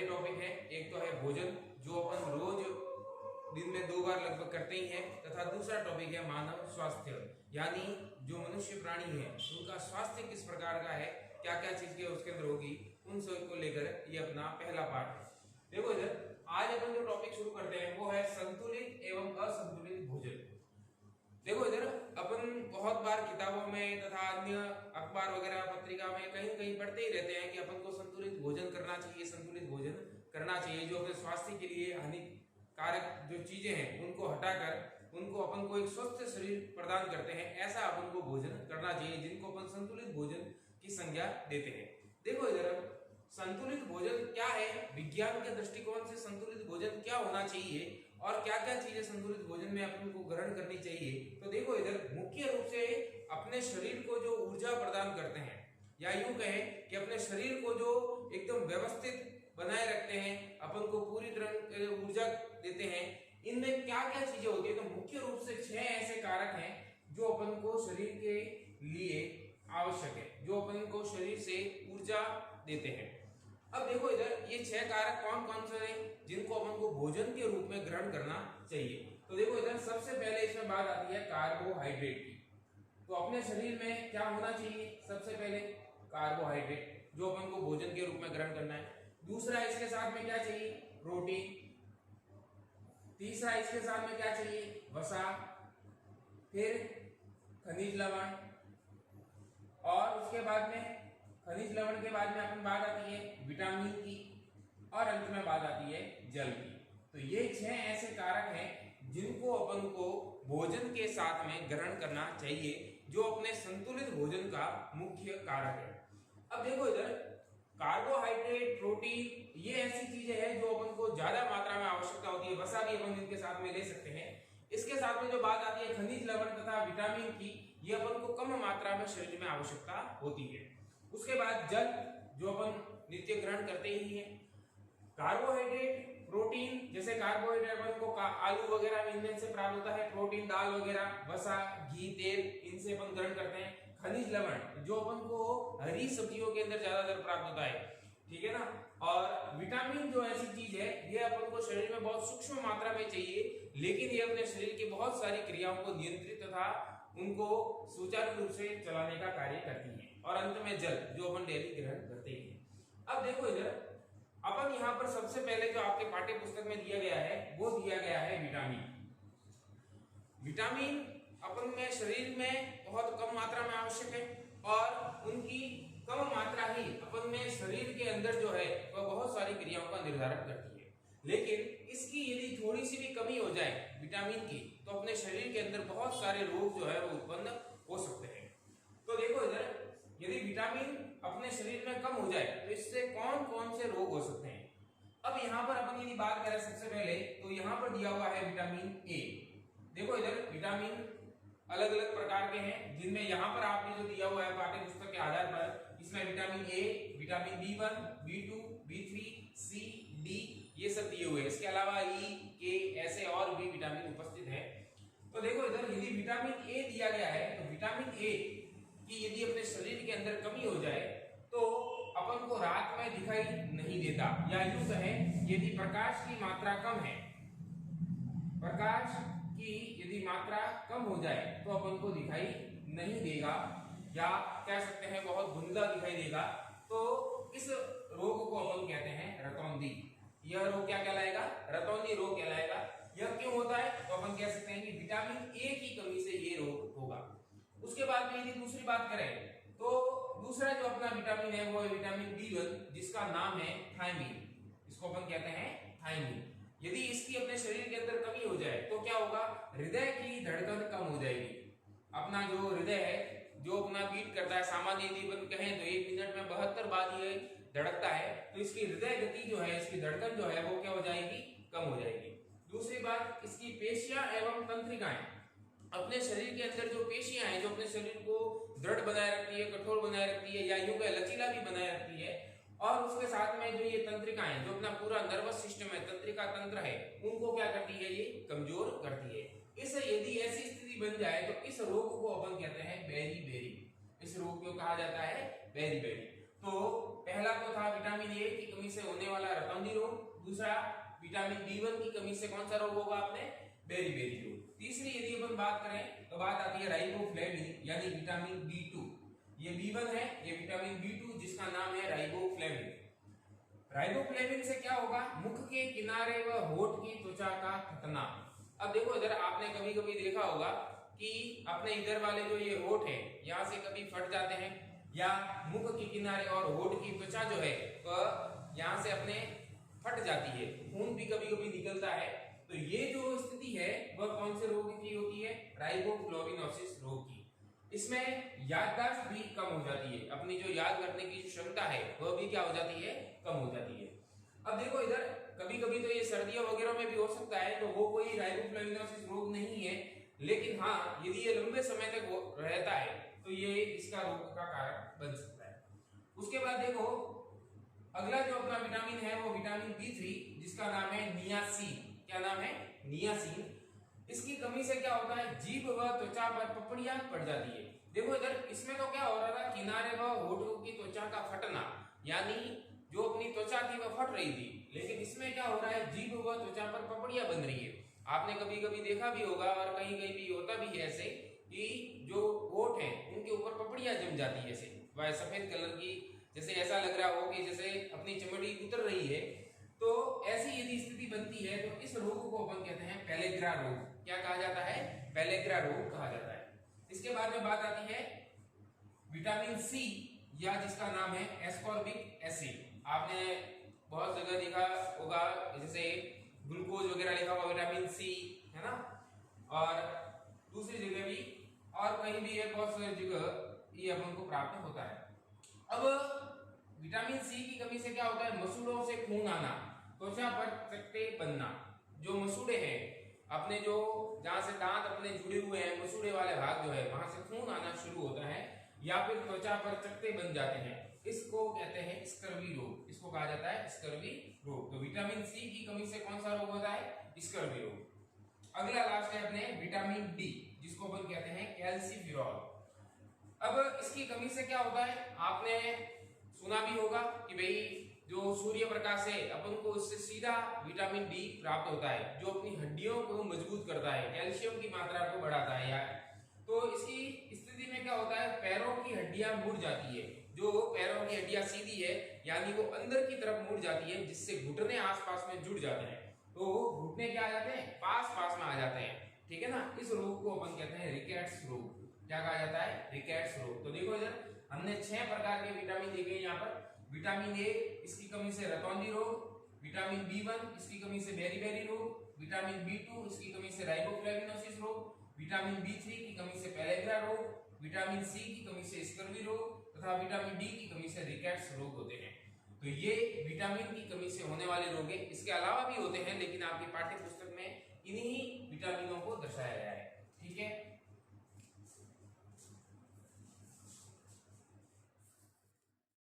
पहले टॉपिक है, एक तो है भोजन जो अपन रोज दिन में 2 बार लगभग करते ही हैं, तथा दूसरा टॉपिक है मानव स्वास्थ्य, यानी जो मनुष्य प्राणी है उनका स्वास्थ्य किस प्रकार का है, क्या क्या चीजें उसके अंदर होगी, उन सब को लेकर ये अपना पहला पार्ट है। देखो इधर आज अपन जो टॉपिक शुरू करते हैं वो है संतुलित एवं असंतुलित भोजन। देखो इधर अपन बहुत बार किताबों में तथा अन्य अखबार वगैरह पत्रिका में कहीं कहीं पढ़ते ही रहते हैं कि अपन को संतुलित भोजन करना चाहिए, संतुलित भोजन करना चाहिए, जो अपने स्वास्थ्य के लिए हानिकारक जो चीजें हैं उनको हटाकर उनको अपन को एक स्वस्थ शरीर प्रदान करते हैं, ऐसा अपन को भोजन करना चाहिए, जिनको अपन संतुलित भोजन की संज्ञा देते हैं। देखो इधर संतुलित भोजन क्या है, विज्ञान के दृष्टिकोण से संतुलित भोजन क्या होना चाहिए और क्या क्या चीजें संतुलित भोजन में अपन को ग्रहण करनी चाहिए। तो देखो इधर मुख्य रूप से अपने शरीर को जो ऊर्जा प्रदान करते हैं, या यूं कहें कि अपने शरीर को जो एकदम व्यवस्थित बनाए रखते हैं, अपन को पूरी तरह ऊर्जा देते हैं, इनमें क्या क्या चीजें होती है। तो मुख्य रूप से 6 ऐसे कारक हैं जो अपन को शरीर के लिए आवश्यक है, जो अपन को शरीर से ऊर्जा देते हैं। अब देखो इधर ये 6 कारक कौन कौन से हैं जिनको अपन को भोजन के रूप में ग्रहण करना चाहिए। तो देखो इधर सबसे पहले इसमें बात आती है कार्बोहाइड्रेट की। तो अपने शरीर में क्या होना चाहिए, सबसे पहले कार्बोहाइड्रेट जो अपन को भोजन के रूप में ग्रहण करना है। दूसरा इसके साथ में क्या चाहिए, प्रोटीन। तीसरा इसके साथ में क्या चाहिए, वसा, फिर खनिज लवण, और उसके बाद में खनिज लवण के बाद में अपन बात आती है विटामिन की, और अंत में बात आती है जल की। तो ये 6 ऐसे कारक हैं जिनको अपन को भोजन के साथ में ग्रहण करना चाहिए, जो अपने संतुलित भोजन का मुख्य कारक है। अब देखो इधर कार्बोहाइड्रेट, प्रोटीन, ये ऐसी चीजें हैं जो अपन को ज्यादा मात्रा में आवश्यकता होती है, वसा भी अपन इनके साथ में ले सकते हैं। इसके साथ में जो बात आती है खनिज लवण तथा विटामिन की, ये अपन को कम मात्रा में शरीर में आवश्यकता होती है। उसके बाद जल जो अपन नित्य ग्रहण करते ही हैं। कार्बोहाइड्रेट, प्रोटीन, जैसे कार्बोहाइड्रेट अपन को आलू वगैरह में इनमें से प्राप्त होता है, प्रोटीन दाल वगैरह, वसा, घी, तेल, इनसे अपन ग्रहण करते हैं। खनिज लवण जो अपन को हरी सब्जियों के अंदर ज्यादातर प्राप्त होता है, ठीक है ना। और विटामिन जो ऐसी चीज है ये अपन को शरीर में बहुत सूक्ष्म मात्रा में चाहिए, लेकिन ये अपने शरीर की बहुत सारी क्रियाओं को नियंत्रित तथा उनको सुचारू रूप से चलाने का कार्य करती है। और अंत में जल जो अपन डेली ग्रहण करते हैं। अब देखो इधर अपन यहाँ पर सबसे पहले जो आपके पाठ्य पुस्तक में दिया गया है वो दिया गया है विटामिन। विटामिन अपन में शरीर में बहुत कम मात्रा में आवश्यक है, और उनकी कम मात्रा ही अपन में शरीर के अंदर जो है वह बहुत सारी क्रियाओं का निर्धारण करती है। लेकिन इसकी यदि थोड़ी सी भी कमी हो जाए विटामिन की, तो अपने शरीर के अंदर बहुत सारे रोग जो है वो उत्पन्न हो सकते हैं। तो देखो इधर यदि विटामिन अपने शरीर में कम हो जाए तो इससे कौन कौन से रोग हो सकते हैं। अब यहाँ पर अपन यदि बात करें सबसे पहले, तो यहाँ पर दिया हुआ है विटामिन ए। देखो इधर विटामिन अलग अलग प्रकार के हैं, जिनमें यहाँ पर आपने जो दिया हुआ है पाठ्य पुस्तक के आधार पर, इसमें vitamin A, vitamin B1, B2, B3, C, D ये सब दिए हुए हैं। इसके अलावा E, K ऐसे और भी विटामिन उपस्थित है। तो देखो इधर यदि विटामिन ए दिया गया है, तो विटामिन ए की यदि अपने शरीर के अंदर कमी हो जाए तो अपन को रात में दिखाई नहीं देता, या यूं कहें यदि प्रकाश की मात्रा कम है, प्रकाश की यदि मात्रा कम हो जाए तो अपन को दिखाई नहीं देगा, या कह सकते हैं बहुत धुंधला दिखाई देगा। तो इस रोग को अपन कहते हैं रतौंधी। यह रोग क्या कहलाएगा, रतौंधी रोग कहलाएगा। यह क्यों होता है, तो अपन कह सकते हैं कि विटामिन ए की कमी से ये रोग होगा। उसके बाद में यदि दूसरी बात करें तो दूसरा जो अपना विटामिन है वो है विटामिन B1, जिसका नाम है थायमीन। इसको अपन कहते हैं थायमीन। यदि इसकी अपने शरीर के अंदर कमी हो जाए तो क्या होगा, हृदय की धड़कन कम हो जाएगी। अपना जो हृदय है जो अपना बीट करता है, सामान्य यदि अपन कहें तो 1 मिनट में 72 बार ये धड़कता है, तो इसकी हृदय गति जो है, इसकी धड़कन जो है वो क्या हो जाएगी, कम हो जाएगी। दूसरी बात, इसकी पेशियां एवं तंत्रिकाएं, अपने शरीर के अंदर जो पेशियां हैं जो अपने शरीर को दृढ़ बनाए रखती है, कठोर बनाए रखती है, या यूं कहें लचीला भी बनाए रखती है, और उसके साथ में जो ये तंत्रिकाएं जो अपना पूरा नर्वस सिस्टम है, तंत्रिका तंत्र है, उनको क्या करती है, ये कमजोर करती है। इस यदि ऐसी स्थिति बन जाए तो इस रोग को अपन कहते हैं बेरी बेरी। इस रोग को कहा जाता है बेरी बेरी। तो पहला तो था विटामिन ए की कमी से होने वाला रतौंधी रोग, दूसरा विटामिन बी1 की कमी से कौन सा रोग होगा आपने, बेरी-बेरी रोग। तीसरी यदि अपन बात करें तो बात आती है राइबोफ्लेविन यानी विटामिन बी2। ये बी1 है, ये विटामिन बी2 जिसका नाम है राइबोफ्लेविन। राइबोफ्लेविन से क्या होगा, मुख के किनारे व होठ की त्वचा का फटना। अब देखो इधर आपने कभी कभी देखा होगा कि अपने इधर वाले जो ये होठ है यहाँ से कभी फट जाते हैं, या मुख के किनारे और होठ की त्वचा जो है वह यहाँ से अपने फट जाती है, खून भी कभी कभी निकलता है। तो ये जो स्थिति है वह कौन से रोग की होती है, राइबोफ्लेविनोसिस रोग की। इसमें याददाश्त भी कम हो जाती है, अपनी जो याद करने की क्षमता है वह भी क्या हो जाती है, कम हो जाती है। अब देखो इधर कभी कभी तो ये सर्दियों वगैरह में भी हो सकता है, तो वो कोई राइबोफ्लेविनोसिस रोग नहीं है, लेकिन हाँ यदि ये लंबे समय तक रहता है तो ये इसका रोग का कारण बन सकता है। उसके बाद देखो अगला जो अपना विटामिन है वो विटामिन बी3 जिसका नाम है नियासिन। क्या नाम है, नियासिन। इसकी कमी से क्या होता है, जीभ व त्वचा पर पपड़ियां पड़ जाती है। देखो इधर इसमें तो क्या हो रहा था, किनारे व होठों की त्वचा का फटना, यानी जो अपनी त्वचा थी वह फट रही थी, लेकिन इसमें क्या हो रहा है, जीभ व त्वचा पर पपड़ियां बन रही है। आपने कभी कभी देखा भी होगा और कहीं कहीं भी होता भी है ऐसे कि जो होठ है उनके ऊपर पपड़ियां जम जाती है, ऐसे वह सफेद कलर की, जैसे ऐसा लग रहा हो कि जैसे अपनी चमड़ी उतर रही है। तो ऐसी यदि स्थिति बनती है तो इस रोग को अपन कहते हैं पेलेग्रा रोग। क्या कहा जाता है, पेलेग्रा रोग कहा जाता है। इसके बाद में बात आती है विटामिन सी या जिसका नाम है एस्कॉर्बिक एसिड। आपने बहुत जगह देखा होगा, जैसे ग्लूकोज वगैरह लिखा हुआ विटामिन सी है ना, और दूसरी जगह भी और कहीं भी है, बहुत सारी जगह ये अपन को प्राप्त होता है। अब विटामिन सी की कमी से क्या होता है, मसूड़ों से खून आना, त्वचा पर चकत्ते बनना। जो मसूड़े हैं अपने, जो जहां से दांत अपने जुड़े हुए हैं, मसूड़े वाले भाग जो है वहां से खून आना शुरू होता है, या फिर त्वचा पर चकत्ते बन जाते हैं, इसको कहते हैं स्कर्वी रोग। इसको कहा जाता है स्कर्वी रोग। तो विटामिन सी की कमी से कौन सा रोग होता है, स्कर्वी रोग। अगला लास्ट है अपने विटामिन डी जिसको अपन कहते हैं कैल्सिफिरॉल। अब इसकी कमी से क्या होता है, आपने सुना भी होगा कि भाई जो सूर्य प्रकाश है अपन को उससे सीधा विटामिन डी प्राप्त होता है, जो अपनी हड्डियों को मजबूत करता है, कैल्शियम की मात्रा को बढ़ाता है यार। तो इसकी स्थिति में क्या होता है, पैरों की हड्डियां मुड़ जाती है। जो पैरों की हड्डियां सीधी है यानी वो अंदर की तरफ मुड़ जाती है, जिससे घुटने आसपास में जुड़ जाते हैं। तो घुटने क्या आ जाते हैं, पास पास में आ जाते हैं, ठीक है ना। इस रोग को अपन कहते हैं रिकेट्स रोग। क्या कहा जाता है, रिकेट्स रोग। तो देखो इधर हमने 6 प्रकार के विटामिन देखे यहाँ पर। विटामिन ए इसकी कमी से रतौंधी रोग, विटामिन बी1 इसकी कमी से बेरी-बेरी रोग, विटामिन बी2 इसकी कमी से राइबोफ्लेविनोसिस रोग, विटामिन बी3 की कमी से पेलेग्रा रोग, विटामिन सी की कमी से स्कर्वी रोग तथा विटामिन डी की कमी से रिकेट्स रोग होते हैं। तो ये विटामिन की कमी से होने वाले रोग हैं। इसके अलावा भी होते हैं, लेकिन आपकी पाठ्य पुस्तक में इन्हीं विटामिनों को